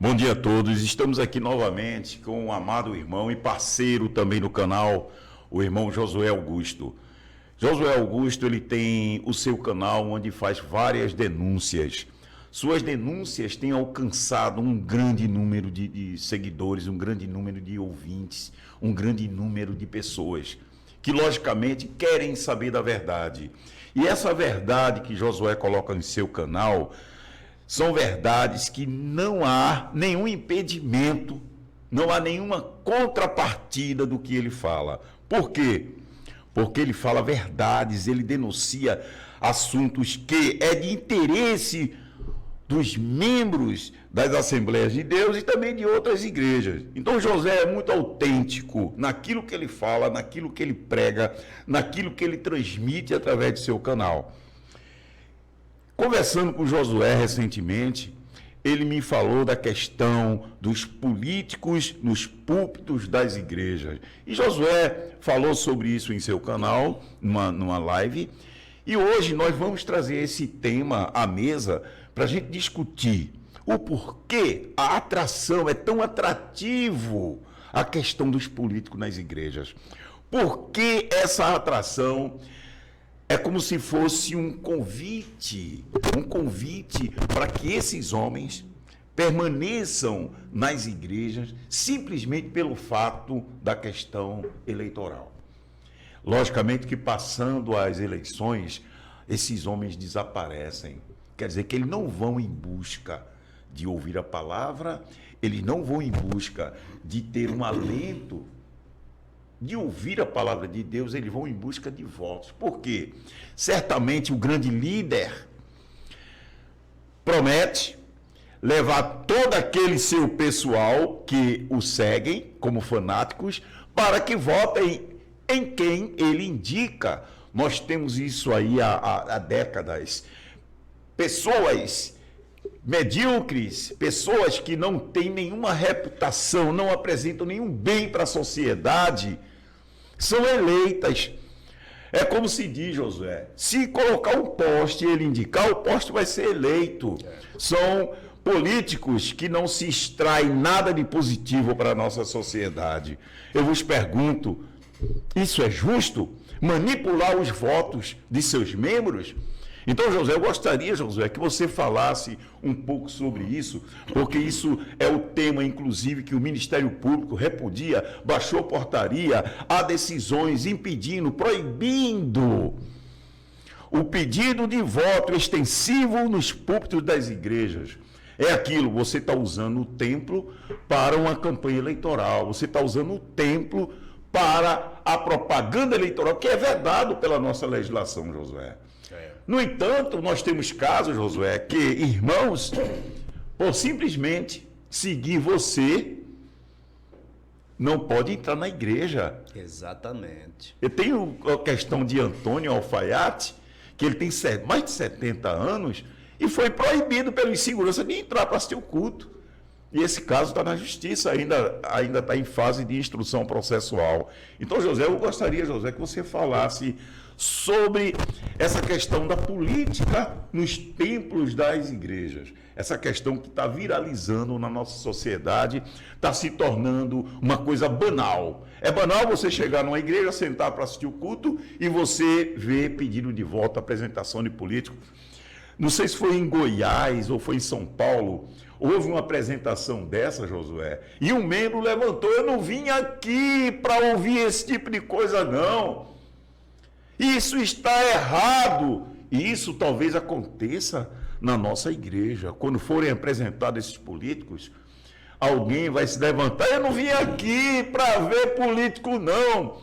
Bom dia a todos, estamos aqui novamente com um amado irmão e parceiro também no canal, o irmão Josué Augusto. Josué Augusto, ele tem o seu canal onde faz várias denúncias. Suas denúncias têm alcançado um grande número de seguidores, um grande número de ouvintes, um grande número de pessoas que, logicamente, querem saber da verdade. E essa verdade que Josué coloca em seu canal são verdades que não há nenhum impedimento, não há nenhuma contrapartida do que ele fala. Por quê? Porque ele fala verdades, ele denuncia assuntos que é de interesse dos membros das Assembleias de Deus e também de outras igrejas. Então José é muito autêntico naquilo que ele fala, naquilo que ele prega, naquilo que ele transmite através de seu canal. Conversando com Josué recentemente, ele me falou da questão dos políticos nos púlpitos das igrejas. E Josué falou sobre isso em seu canal, numa live. E hoje nós vamos trazer esse tema à mesa para a gente discutir o porquê a atração é tão atrativo a questão dos políticos nas igrejas. Por que essa atração é como se fosse um convite para que esses homens permaneçam nas igrejas simplesmente pelo fato da questão eleitoral. Logicamente que passando as eleições, esses homens desaparecem. Quer dizer que eles não vão em busca de ouvir a palavra, eles não vão em busca de ter um alento de ouvir a palavra de Deus, eles vão em busca de votos. Por quê? Certamente o grande líder promete levar todo aquele seu pessoal que o seguem como fanáticos para que votem em quem ele indica. Nós temos isso aí há décadas. Pessoas medíocres, pessoas que não têm nenhuma reputação, não apresentam nenhum bem para a sociedade, são eleitas. É como se diz, Josué, se colocar um poste e ele indicar, o poste vai ser eleito. São políticos que não se extraem nada de positivo para a nossa sociedade. Eu vos pergunto, isso é justo? Manipular os votos de seus membros? Então, José, eu gostaria, Josué, que você falasse um pouco sobre isso, porque isso é o tema, inclusive, que o Ministério Público repudia, baixou portaria, há decisões impedindo, proibindo o pedido de voto extensivo nos púlpitos das igrejas. É aquilo, você está usando o templo para uma campanha eleitoral, você está usando o templo para a propaganda eleitoral, que é vedado pela nossa legislação, Josué. No entanto, nós temos casos, Josué, que irmãos, por simplesmente seguir você, não pode entrar na igreja. Exatamente. Eu tenho a questão de Antônio Alfaiate, que ele tem mais de 70 anos, e foi proibido pela insegurança de entrar para assistir o culto. E esse caso está na justiça, ainda está em fase de instrução processual. Então, José, eu gostaria, José, que você falasse sobre essa questão da política nos templos das igrejas. Essa questão que está viralizando na nossa sociedade, está se tornando uma coisa banal. É banal você chegar numa igreja, sentar para assistir o culto e você ver pedido de voto, apresentação de político. Não sei se foi em Goiás ou foi em São Paulo, houve uma apresentação dessa, Josué, e um membro levantou, eu não vim aqui para ouvir esse tipo de coisa, não. Isso está errado. E isso talvez aconteça na nossa igreja. Quando forem apresentados esses políticos, alguém vai se levantar, eu não vim aqui para ver político, não.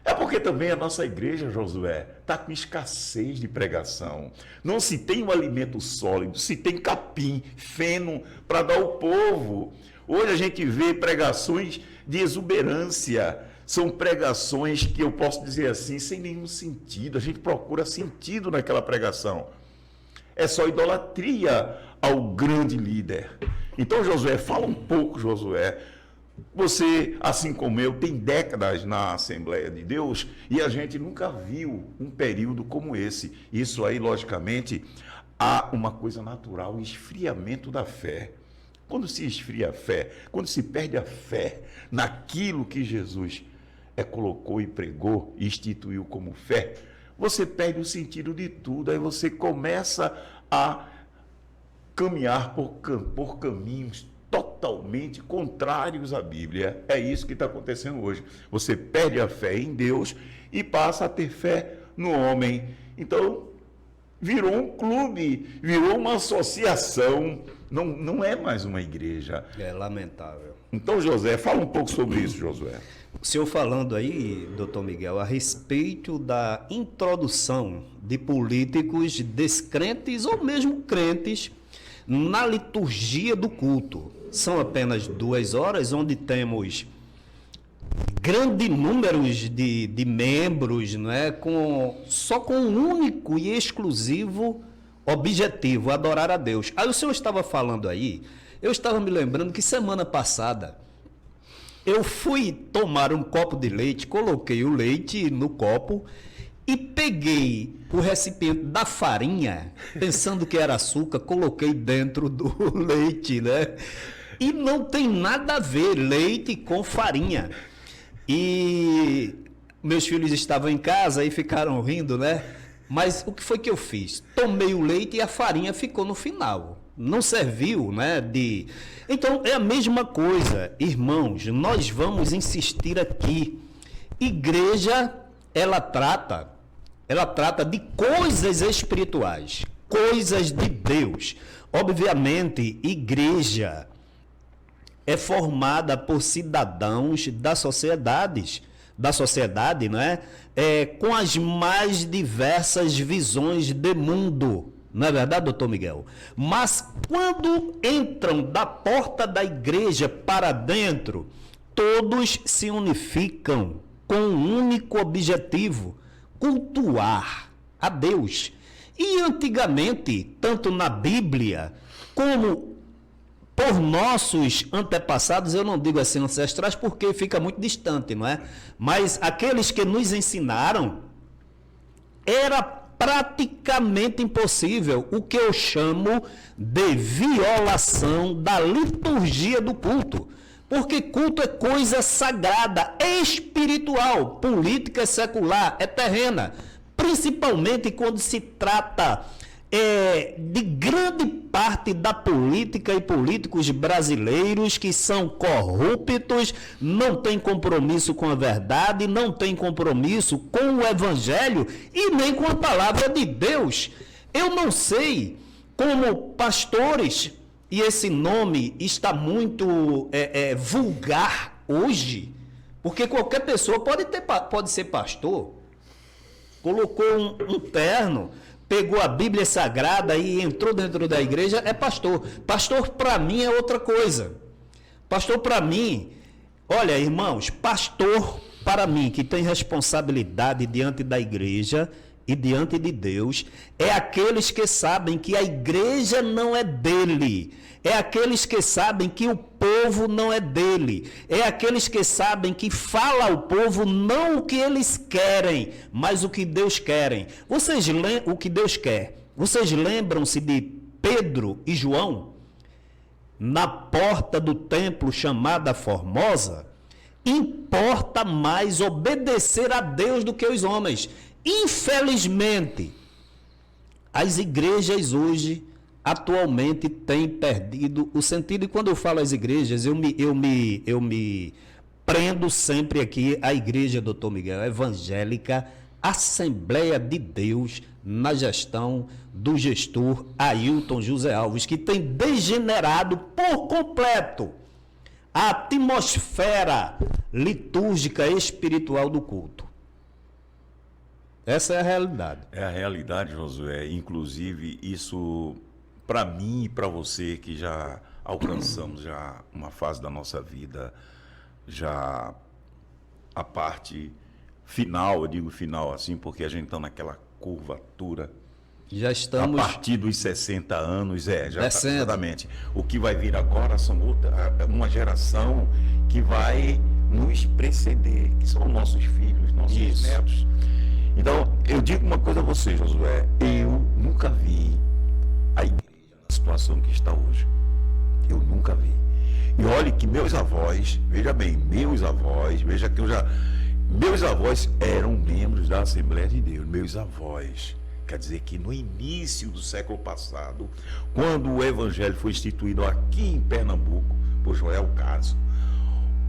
É porque também a nossa igreja, Josué, está com escassez de pregação. Não se tem um alimento sólido, se tem capim, feno para dar ao povo. Hoje a gente vê pregações de exuberância. São pregações que eu posso dizer assim, sem nenhum sentido. A gente procura sentido naquela pregação. É só idolatria ao grande líder. Então, Josué, fala um pouco, Josué. Você, assim como eu, tem décadas na Assembleia de Deus e a gente nunca viu um período como esse. Isso aí, logicamente, há uma coisa natural, um esfriamento da fé. Quando se esfria a fé, quando se perde a fé naquilo que Jesus colocou e pregou e instituiu como fé, você perde o sentido de tudo. Aí você começa a caminhar por caminhos totalmente contrários à Bíblia. É isso que está acontecendo hoje. Você perde a fé em Deus e passa a ter fé no homem. Então, virou um clube, virou uma associação, não é mais uma igreja. É lamentável. Então, José, fala um pouco sobre isso, Josué. O senhor falando aí, doutor Miguel, a respeito da introdução de políticos descrentes ou mesmo crentes na liturgia do culto. São apenas 2 horas, onde temos grande número de membros, né, só com um único e exclusivo objetivo, adorar a Deus. Aí o senhor estava falando aí, eu estava me lembrando que semana passada eu fui tomar um copo de leite, coloquei o leite no copo e peguei o recipiente da farinha, pensando que era açúcar, coloquei dentro do leite, né? E não tem nada a ver leite com farinha. E meus filhos estavam em casa e ficaram rindo, né? Mas o que foi que eu fiz? Tomei o leite e a farinha ficou no final. Não serviu, né? Então, é a mesma coisa, irmãos, nós vamos insistir aqui. Igreja, ela trata de coisas espirituais, coisas de Deus. Obviamente, igreja é formada por cidadãos da sociedade, não é? Com as mais diversas visões de mundo. Não é verdade, doutor Miguel? Mas quando entram da porta da igreja para dentro, todos se unificam com um único objetivo: cultuar a Deus. E antigamente, tanto na Bíblia como por nossos antepassados, eu não digo assim ancestrais porque fica muito distante, não é? Mas aqueles que nos ensinaram, era praticamente impossível o que eu chamo de violação da liturgia do culto. Porque culto é coisa sagrada, é espiritual, política é secular, é terrena. Principalmente quando se trata de grande parte da política e políticos brasileiros que são corruptos, não têm compromisso com a verdade, não têm compromisso com o evangelho e nem com a palavra de Deus. Eu não sei como pastores, e esse nome está muito vulgar hoje, porque qualquer pessoa pode ser pastor. Colocou um terno, pegou a Bíblia Sagrada e entrou dentro da igreja, é pastor. Pastor para mim é outra coisa. Pastor para mim, olha, irmãos, pastor para mim, que tem responsabilidade diante da igreja e diante de Deus, é aqueles que sabem que a igreja não é dele, é aqueles que sabem que o povo não é dele, é aqueles que sabem que fala ao povo não o que eles querem, mas o que Deus quer. O que Deus quer. Vocês lembram-se de Pedro e João? Na porta do templo chamada Formosa, importa mais obedecer a Deus do que os homens. Infelizmente, as igrejas hoje, atualmente, têm perdido o sentido. E quando eu falo as igrejas, eu me prendo sempre aqui à igreja, doutor Miguel, evangélica, Assembleia de Deus, na gestão do gestor Ailton José Alves, que tem degenerado por completo a atmosfera litúrgica espiritual do culto. Essa é a realidade. É a realidade, Josué. Inclusive, isso, para mim e para você, que já alcançamos já uma fase da nossa vida, já a parte final, eu digo final assim, porque a gente está naquela curvatura. Já estamos... A partir dos 60 anos, já descendo. Exatamente. O que vai vir agora são uma geração que vai nos preceder, que são nossos filhos, nossos netos. Então, eu digo uma coisa a você, Josué, eu nunca vi a igreja na situação que está hoje. Eu nunca vi. E olhe que meus avós, veja bem, meus avós eram membros da Assembleia de Deus, meus avós. Quer dizer que no início do século passado, quando o evangelho foi instituído aqui em Pernambuco, por Joel Caso,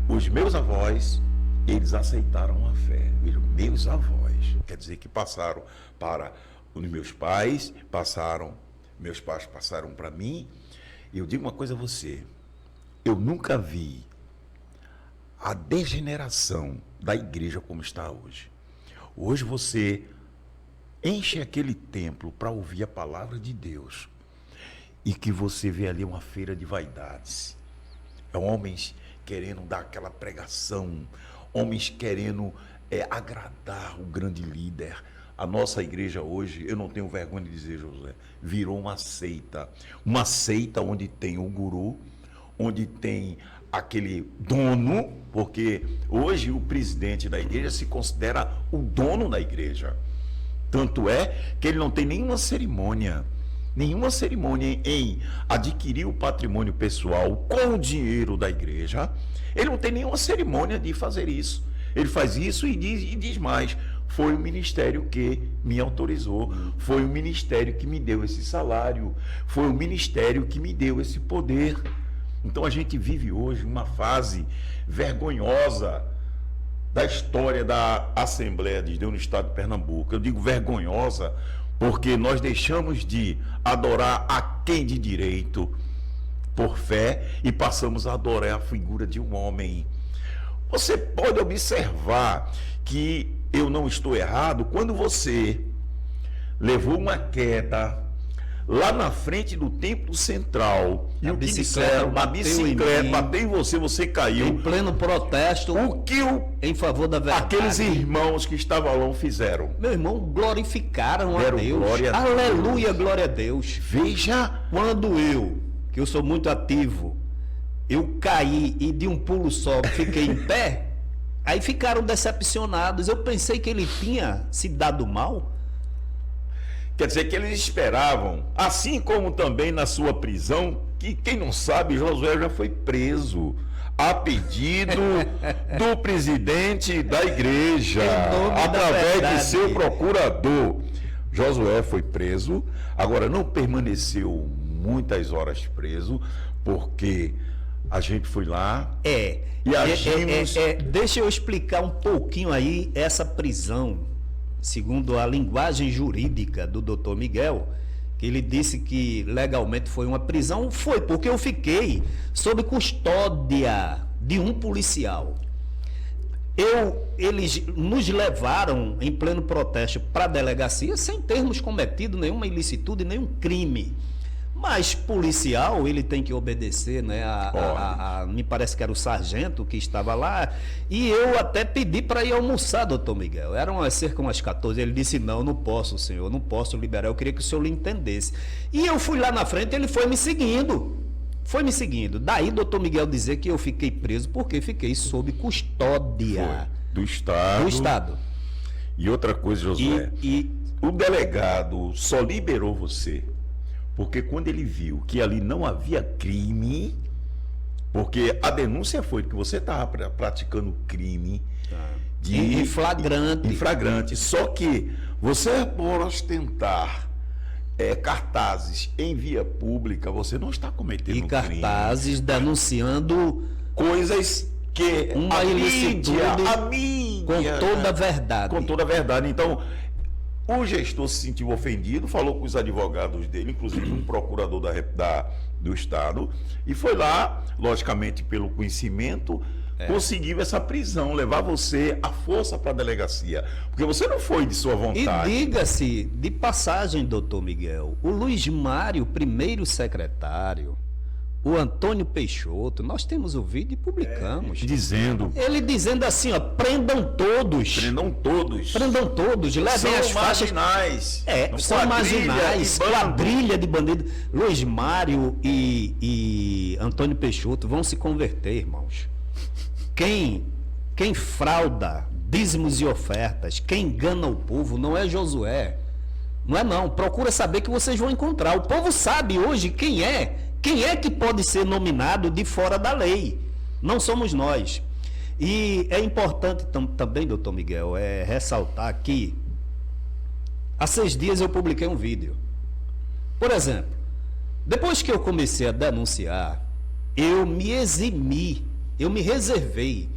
os meus avós, eles aceitaram a fé. Meus avós. Quer dizer que passaram para os meus pais, meus pais passaram para mim. E eu digo uma coisa a você, eu nunca vi a degeneração da igreja como está hoje. Hoje você enche aquele templo para ouvir a palavra de Deus e que você vê ali uma feira de vaidades. Homens querendo dar aquela pregação, homens querendo agradar o grande líder. A nossa igreja hoje, eu não tenho vergonha de dizer, José, virou uma seita onde tem o guru, onde tem aquele dono, porque hoje o presidente da igreja se considera o dono da igreja. Tanto é que ele não tem nenhuma cerimônia em adquirir o patrimônio pessoal com o dinheiro da igreja. Ele não tem nenhuma cerimônia de fazer isso. Ele faz isso e diz mais: foi o ministério que me autorizou, foi o ministério que me deu esse salário, foi o ministério que me deu esse poder. Então a gente vive hoje uma fase vergonhosa da história da Assembleia de Deus no estado de Pernambuco. Eu digo vergonhosa porque nós deixamos de adorar a quem de direito por fé e passamos a adorar a figura de um homem. Você pode observar que eu não estou errado quando você levou uma queda lá na frente do templo central e a o que bicicleta disseram, a bateu bicicleta em mim. bateu em você caiu. Em pleno protesto em favor da verdade. Aqueles irmãos que estavam lá fizeram? Meu irmão, glorificaram Deram a Deus. glória a Aleluia, Deus. glória a Deus. Veja, Quando que eu sou muito ativo, eu caí e de um pulo só fiquei em pé, aí ficaram decepcionados. Eu pensei que ele tinha se dado mal. quer dizer que eles esperavam, assim como também na sua prisão, que quem não sabe, Josué já foi preso a pedido do presidente da igreja, através de seu procurador. Josué foi preso, agora não permaneceu muitas horas preso, porque a gente foi lá e agimos... Deixa eu explicar um pouquinho aí essa prisão, segundo a linguagem jurídica do doutor Miguel, que ele disse que legalmente foi uma prisão. Foi porque eu fiquei sob custódia de um policial. Eles nos levaram em pleno protesto para a delegacia sem termos cometido nenhuma ilicitude, nenhum crime. Mas policial, ele tem que obedecer, né? Me parece que era o sargento que estava lá. E eu até pedi para ir almoçar, doutor Miguel. Eram cerca de umas 14. Ele disse: não posso, senhor, não posso liberar. Eu queria que o senhor lhe entendesse. E eu fui lá na frente, ele foi me seguindo. Daí, doutor Miguel dizer que eu fiquei preso porque fiquei sob custódia. Do Estado. E outra coisa, Josué, o delegado só liberou você porque quando ele viu que ali não havia crime, porque a denúncia foi que você estava praticando crime em flagrante. Só que você, por ostentar cartazes em via pública, você não está cometendo crime. E cartazes denunciando coisas que uma ilicitude com toda a verdade. Com toda a verdade. Então, o gestor se sentiu ofendido, falou com os advogados dele, inclusive um procurador do Estado, e foi lá, logicamente pelo conhecimento, conseguiu essa prisão, levar você à força para a delegacia, porque você não foi de sua vontade. E diga-se, de passagem, doutor Miguel, o Luiz Mário, primeiro secretário, o Antônio Peixoto, nós temos o vídeo e publicamos. Ele dizendo assim, ó, prendam todos, levem as faixas. São marginais, quadrilha de bandidos. Luiz Mário e Antônio Peixoto vão se converter, irmãos. Quem frauda dízimos e ofertas, quem engana o povo não é Josué. Não é não, procura saber que vocês vão encontrar. O povo sabe hoje quem é Quem é que pode ser nominado de fora da lei? Não somos nós. E é importante também, doutor Miguel, ressaltar que há 6 dias eu publiquei um vídeo. Por exemplo, depois que eu comecei a denunciar, eu me eximi, eu me reservei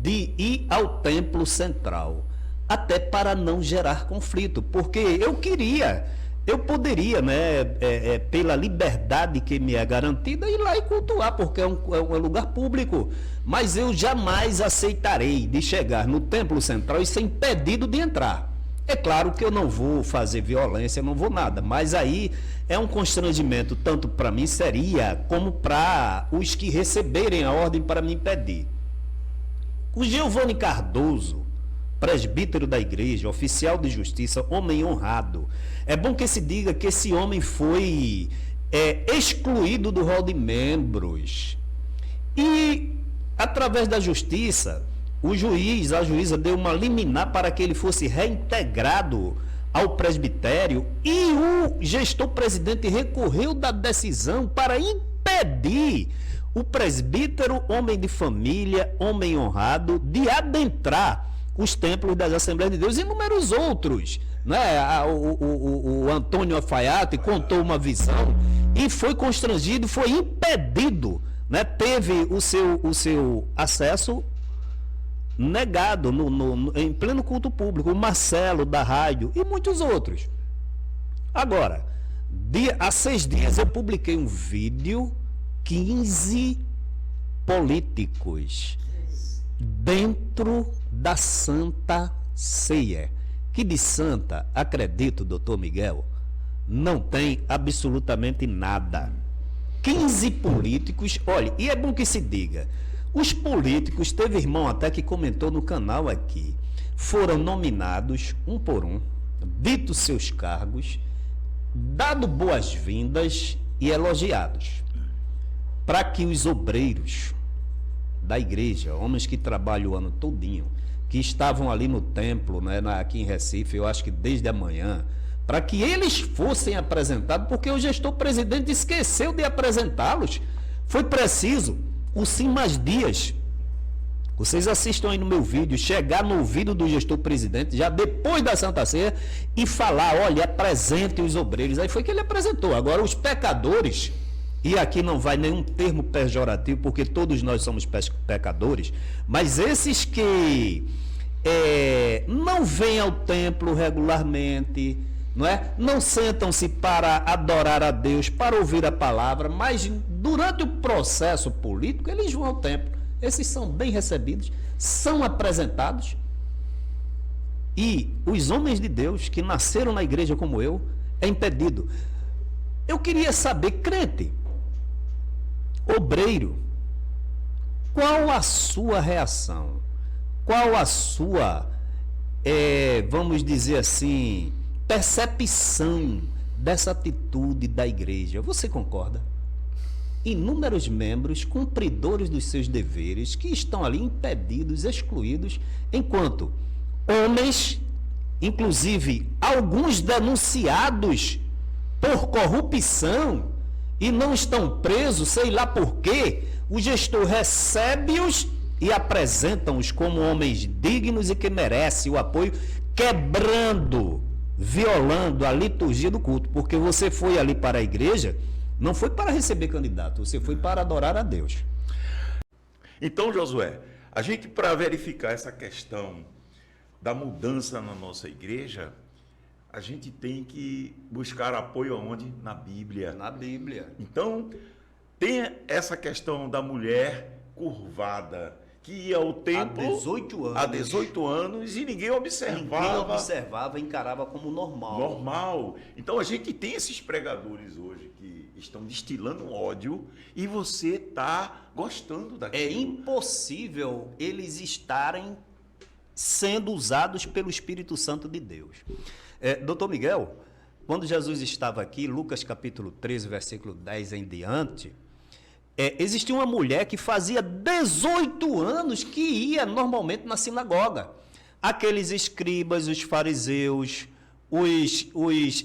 de ir ao templo central, até para não gerar conflito, porque eu poderia, né, pela liberdade que me é garantida, ir lá e cultuar, porque é um lugar público, mas eu jamais aceitarei de chegar no templo central e ser impedido de entrar. É claro que eu não vou fazer violência, não vou nada, mas aí é um constrangimento, tanto para mim seria, como para os que receberem a ordem para me impedir. O Giovanni Cardoso, presbítero da igreja, oficial de justiça, homem honrado. É bom que se diga que esse homem foi excluído do rol de membros. E, através da justiça, a juíza deu uma liminar para que ele fosse reintegrado ao presbitério e o gestor-presidente recorreu da decisão para impedir o presbítero, homem de família, homem honrado, de adentrar os templos das Assembleias de Deus e inúmeros outros. Né? O Antônio Alfaiate contou uma visão e foi constrangido, foi impedido, né? Teve o seu acesso negado em pleno culto público, o Marcelo da rádio e muitos outros. Agora, há 6 dias eu publiquei um vídeo, 15 políticos dentro da Santa Ceia, que de santa, acredito, doutor Miguel, não tem absolutamente nada. 15 políticos, olha, e é bom que se diga, os políticos, teve irmão até que comentou no canal aqui, foram nominados um por um, dito seus cargos, dado boas-vindas e elogiados, para que os obreiros da igreja, homens que trabalham o ano todinho, que estavam ali no templo, né, aqui em Recife, eu acho que desde amanhã, para que eles fossem apresentados, porque o gestor-presidente esqueceu de apresentá-los. Foi preciso o Simas Dias, vocês assistam aí no meu vídeo, chegar no ouvido do gestor-presidente, já depois da Santa Ceia, e falar, olha, apresente os obreiros. Aí foi que ele apresentou. Agora, os pecadores, e aqui não vai nenhum termo pejorativo, porque todos nós somos pecadores, mas esses que não vêm ao templo regularmente, não sentam-se para adorar a Deus, para ouvir a palavra, mas durante o processo político eles vão ao templo. Esses são bem recebidos, são apresentados, e os homens de Deus que nasceram na igreja como eu, é impedido. Eu queria saber, crente, obreiro, qual a sua reação? Qual a sua, vamos dizer assim, percepção dessa atitude da igreja? Você concorda? Inúmeros membros, cumpridores dos seus deveres, que estão ali impedidos, excluídos, enquanto homens, inclusive alguns denunciados por corrupção e não estão presos, sei lá por quê, o gestor recebe-os e apresenta-os como homens dignos e que merecem o apoio, quebrando, violando a liturgia do culto, porque você foi ali para a igreja, não foi para receber candidato, você foi para adorar a Deus. Então, Josué, a gente, para verificar essa questão da mudança na nossa igreja, a gente tem que buscar apoio aonde? Na Bíblia. Na Bíblia. Então, tem essa questão da mulher curvada, que ia ao templo há 18 anos e ninguém observava. Encarava como normal. Normal. Então, a gente tem esses pregadores hoje que estão destilando ódio e você está gostando daquilo. É impossível eles estarem sendo usados pelo Espírito Santo de Deus. Doutor Miguel, quando Jesus estava aqui, Lucas capítulo 13, versículo 10 em diante, existia uma mulher que fazia 18 anos que ia normalmente na sinagoga. Aqueles escribas, os fariseus, os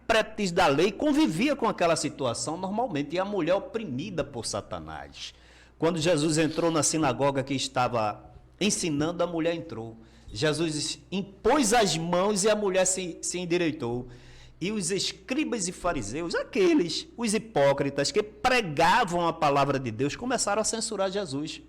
intérpretes da lei convivia com aquela situação normalmente, e a mulher oprimida por Satanás. Quando Jesus entrou na sinagoga que estava ensinando, a mulher entrou. Jesus impôs as mãos e a mulher se endireitou. E os escribas e fariseus, os hipócritas que pregavam a palavra de Deus, começaram a censurar Jesus.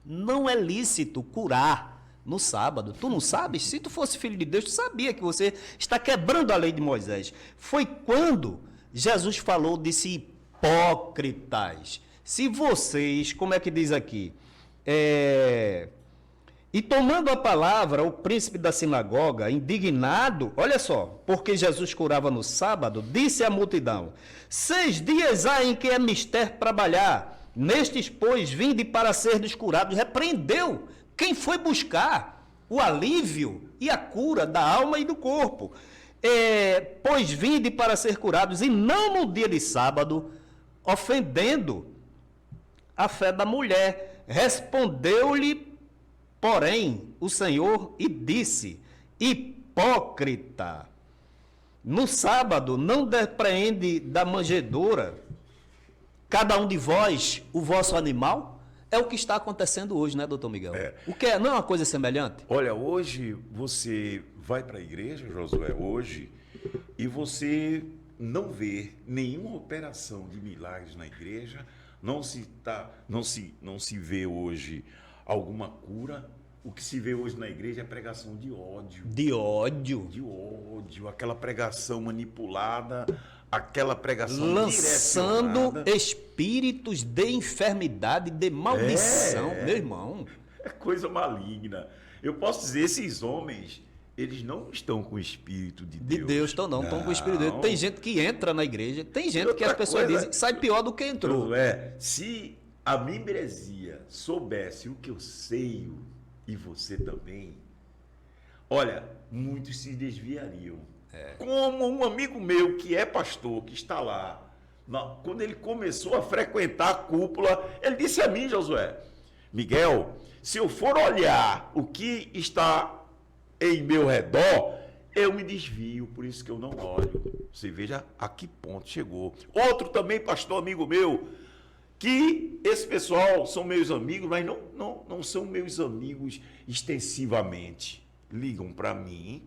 Não é lícito curar no sábado. Tu não sabes? Se tu fosse filho de Deus, tu sabia que você está quebrando a lei de Moisés. Foi quando Jesus falou, disse: hipócritas. Se vocês, como é que diz aqui? E tomando a palavra, o príncipe da sinagoga, indignado, olha só, porque Jesus curava no sábado, disse à multidão: 6 dias há em que é mister trabalhar, nestes, pois, vinde para serdes curados. Repreendeu quem foi buscar o alívio e a cura da alma e do corpo. Pois vinde para ser curados, e não no dia de sábado, ofendendo a fé da mulher. Respondeu-lhe, porém, o Senhor e disse: hipócrita, no sábado não depreende da manjedoura cada um de vós o vosso animal? É o que está acontecendo hoje, né, doutor Miguel? O que não é uma coisa semelhante? Olha, hoje você vai para a igreja, Josué, hoje, e você não vê nenhuma operação de milagres na igreja, não se vê hoje alguma cura. O que se vê hoje na igreja é pregação de ódio. De ódio? De ódio, aquela pregação manipulada, aquela pregação lançando espíritos de enfermidade, de maldição, meu irmão. É coisa maligna. Eu posso dizer, esses homens, eles não estão com o espírito de Deus. De Deus, estão com o espírito de Deus. Tem gente que entra na igreja, tem gente que as pessoas dizem, sai pior do que entrou. Se a membresia soubesse o que eu sei, e você também, olha, muitos se desviariam. Como um amigo meu que é pastor, que está lá, quando ele começou a frequentar a cúpula, ele disse a mim, Josué: Miguel, se eu for olhar o que está em meu redor, eu me desvio, por isso que eu não olho. Você veja a que ponto chegou. Outro também, pastor amigo meu, que esse pessoal são meus amigos, mas não são meus amigos extensivamente. Ligam para mim,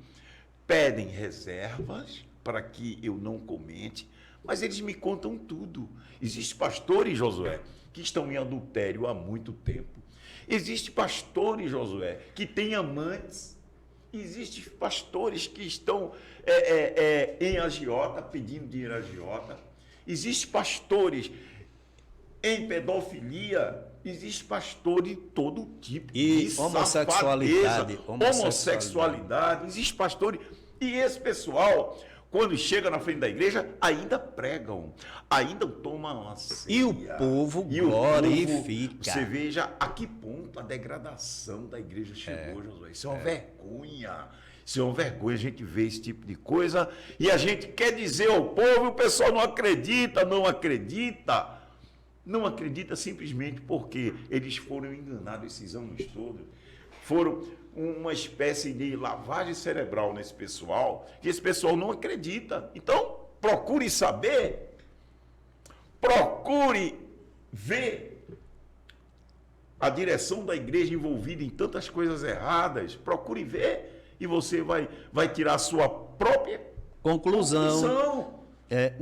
pedem reservas para que eu não comente, mas eles me contam tudo. Existem pastores, Josué, que estão em adultério há muito tempo. Existem pastores, Josué, que têm amantes. Existem pastores que estão em agiota, pedindo dinheiro a agiota. Existem pastores em pedofilia. Existe pastor de todo tipo. E de homossexualidade. Existe pastor. E esse pessoal, quando chega na frente da igreja, ainda pregam, ainda tomam uma ceia. E o povo glorifica. Você veja a que ponto a degradação da igreja chegou, Josué. Isso é uma vergonha. Isso é uma vergonha a gente ver esse tipo de coisa. E a gente quer dizer ao povo, e o pessoal não acredita. Não acredita simplesmente porque eles foram enganados esses anos todos. Foram uma espécie de lavagem cerebral nesse pessoal, que esse pessoal não acredita. Então, procure saber, procure ver a direção da igreja envolvida em tantas coisas erradas. Procure ver e você vai tirar a sua própria conclusão.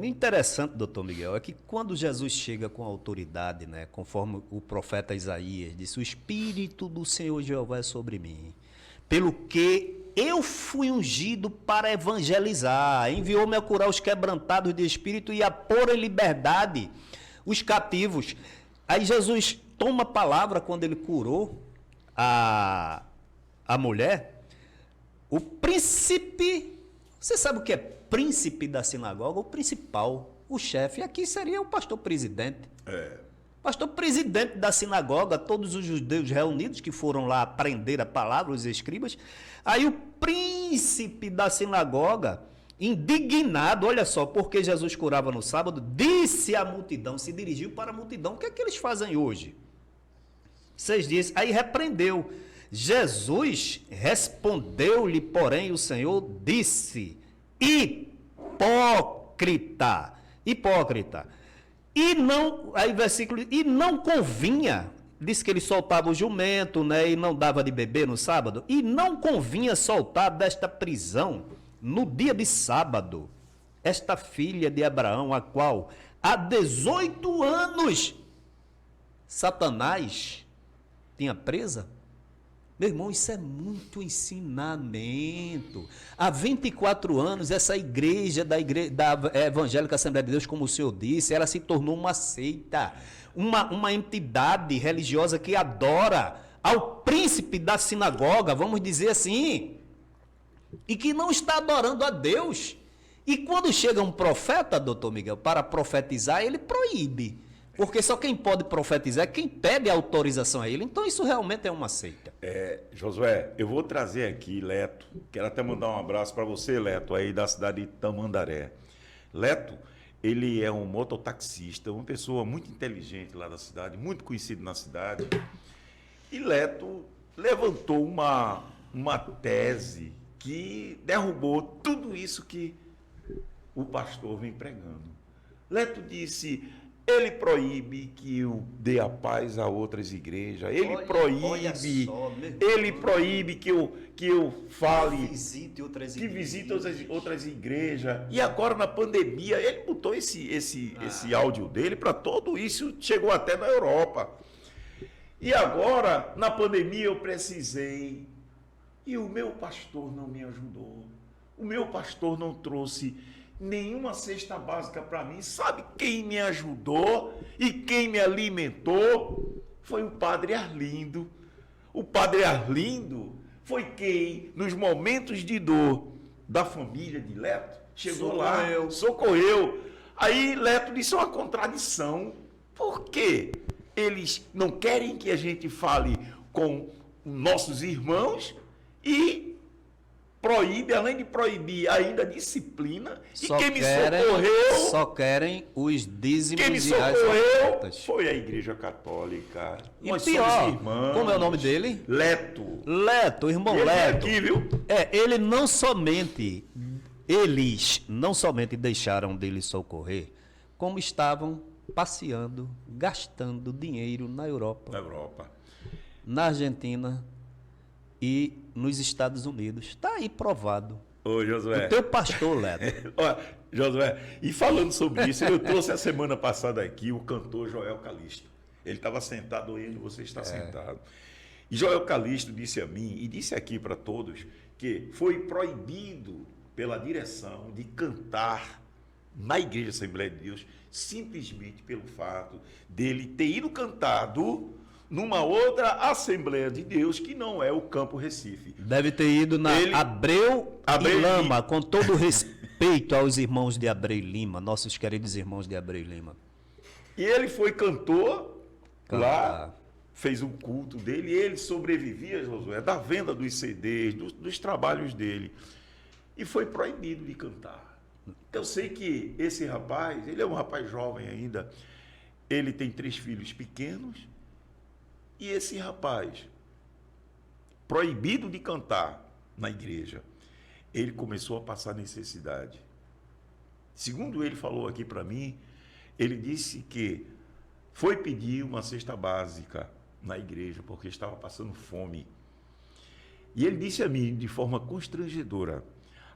Interessante, doutor Miguel, é que quando Jesus chega com autoridade, né, conforme o profeta Isaías disse: o Espírito do Senhor Jeová é sobre mim, pelo que eu fui ungido para evangelizar, enviou-me a curar os quebrantados de espírito e a pôr em liberdade os cativos. Aí Jesus toma a palavra quando ele curou a mulher. O príncipe, você sabe o que é príncipe da sinagoga? O principal, o chefe. Aqui seria o pastor presidente. Pastor presidente da sinagoga, todos os judeus reunidos que foram lá aprender a palavra, os escribas. Aí o príncipe da sinagoga, indignado, olha só, porque Jesus curava no sábado, disse à multidão, se dirigiu para a multidão: o que é que eles fazem hoje? 6 dias, aí repreendeu. Jesus respondeu-lhe, porém, o Senhor disse: hipócrita. Hipócrita. E não, aí versículo, e não convinha, disse que ele soltava o jumento, né, e não dava de beber no sábado, e não convinha soltar desta prisão no dia de sábado esta filha de Abraão, a qual há 18 anos Satanás tinha presa. Meu irmão, isso é muito ensinamento. Há 24 anos, essa igreja da Evangélica Assembleia de Deus, como o senhor disse, ela se tornou uma seita, uma entidade religiosa que adora ao príncipe da sinagoga, vamos dizer assim, e que não está adorando a Deus. E quando chega um profeta, doutor Miguel, para profetizar, ele proíbe. Porque só quem pode profetizar é quem pede autorização a ele. Então isso realmente é uma seita. Josué, eu vou trazer aqui Leto. Quero até mandar um abraço para você, Leto, aí da cidade de Tamandaré. Leto, ele é um mototaxista, uma pessoa muito inteligente lá da cidade, muito conhecido na cidade. E Leto levantou uma tese que derrubou tudo isso que o pastor vem pregando. Leto disse: ele proíbe que eu dê a paz a outras igrejas. Ele proíbe que eu fale, visite outras que visite outras igrejas. E agora na pandemia ele botou esse áudio dele para todo isso, chegou até na Europa. E agora na pandemia eu precisei, e o meu pastor não me ajudou. O meu pastor não trouxe nenhuma cesta básica para mim. Sabe quem me ajudou e quem me alimentou? Foi o Padre Arlindo. O Padre Arlindo foi quem, nos momentos de dor da família de Leto, chegou lá, socorreu. Aí Leto disse uma contradição. Por quê? Eles não querem que a gente fale com nossos irmãos e proíbe, além de proibir, ainda disciplina. Só e quem me socorreu... Só querem os dízimos. Quem me socorreu foi a Igreja Católica. E pior, irmãos. Como é o nome dele? Leto. Leto, irmão ele Leto. É aqui, viu? Ele não somente... Eles não somente deixaram dele socorrer, como estavam passeando, gastando dinheiro na Europa. Na Argentina e nos Estados Unidos. Está aí provado. Ô, Josué. O teu pastor, Leto. Olha, Josué, e falando sobre isso, eu trouxe a semana passada aqui o cantor Joel Calixto. Ele estava sentado onde você está sentado. E Joel Calixto disse a mim, e disse aqui para todos, que foi proibido pela direção de cantar na Igreja Assembleia de Deus, simplesmente pelo fato dele ter ido cantado numa outra Assembleia de Deus, que não é o Campo Recife. Deve ter ido na Abreu e Lima, com todo respeito aos irmãos de Abreu e Lima, nossos queridos irmãos de Abreu e Lima. E ele foi cantor lá, fez um culto dele, e ele sobrevivia, Josué, da venda dos CDs, dos trabalhos dele. E foi proibido de cantar. Eu sei que esse rapaz, ele é um rapaz jovem ainda, ele tem 3 filhos pequenos, e esse rapaz, proibido de cantar na igreja, ele começou a passar necessidade. Segundo ele falou aqui para mim, ele disse que foi pedir uma cesta básica na igreja, porque estava passando fome. E ele disse a mim, de forma constrangedora,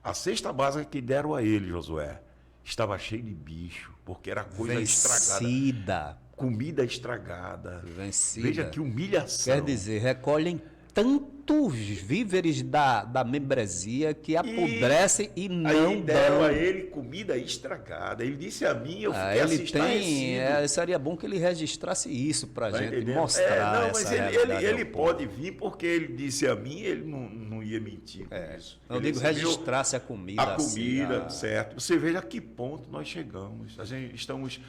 a cesta básica que deram a ele, Josué, estava cheia de bicho, porque era coisa estragada. Comida estragada. Vencida. Veja que humilhação. Quer dizer, recolhem tantos víveres da membresia que apodrecem e não aí deram dão. A ele comida estragada. Ele disse a mim, eu fiquei ele seria bom que ele registrasse isso para a gente mostrar. Não, mas ele pode vir, porque ele disse a mim, ele não ia mentir com isso. Eu digo, registrasse a comida. A comida, certo. Você veja a que ponto nós chegamos. A gente estamos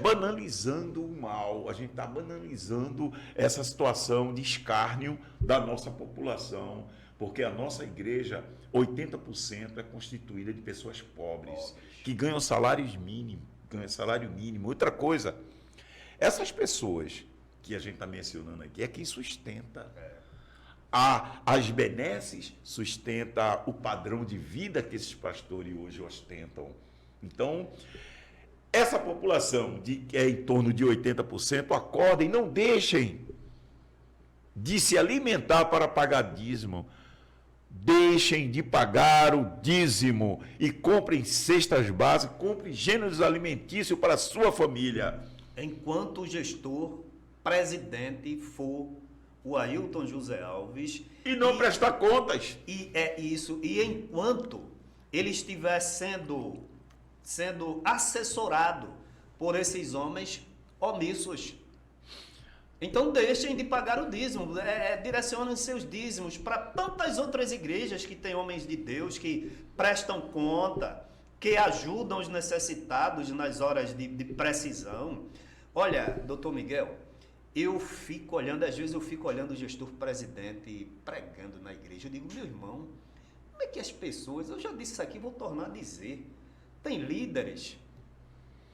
banalizando o mal, a gente está banalizando essa situação de escárnio da nossa população, porque a nossa igreja, 80% é constituída de pessoas pobres, que ganham salário mínimo. Outra coisa, essas pessoas que a gente está mencionando aqui é quem sustenta As benesses sustenta o padrão de vida que esses pastores hoje ostentam. Então, essa população, que é em torno de 80%, acordem, não deixem de se alimentar para pagar dízimo. Deixem de pagar o dízimo e comprem cestas básicas, comprem gêneros alimentícios para a sua família. Enquanto o gestor presidente for o Ailton José Alves. E não prestar contas. E é isso. E enquanto ele estiver sendo assessorado por esses homens omissos. Então deixem de pagar o dízimo, direcionem seus dízimos para tantas outras igrejas que têm homens de Deus, que prestam conta, que ajudam os necessitados nas horas de precisão. Olha, doutor Miguel, eu fico olhando, às vezes eu fico olhando o gestor presidente pregando na igreja, eu digo, meu irmão, como é que as pessoas, eu já disse isso aqui, vou tornar a dizer, tem líderes,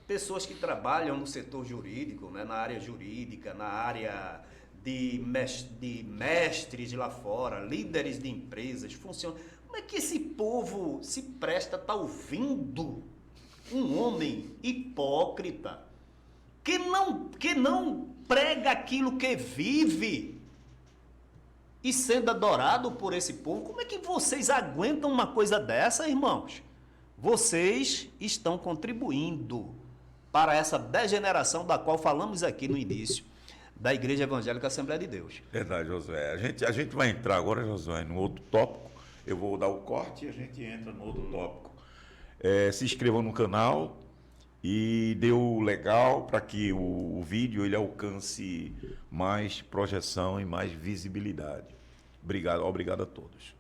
pessoas que trabalham no setor jurídico, né, na área jurídica, na área de mestres lá fora, líderes de empresas, funcionários. Como é que esse povo se presta a estar ouvindo um homem hipócrita que não prega aquilo que vive e sendo adorado por esse povo? Como é que vocês aguentam uma coisa dessa, irmãos? Vocês estão contribuindo para essa degeneração da qual falamos aqui no início, da Igreja Evangélica Assembleia de Deus. Verdade, Josué. A gente vai entrar agora, Josué, no outro tópico. Eu vou dar o corte e a gente entra no outro tópico. Se inscreva no canal e dê o legal para que o vídeo ele alcance mais projeção e mais visibilidade. Obrigado a todos.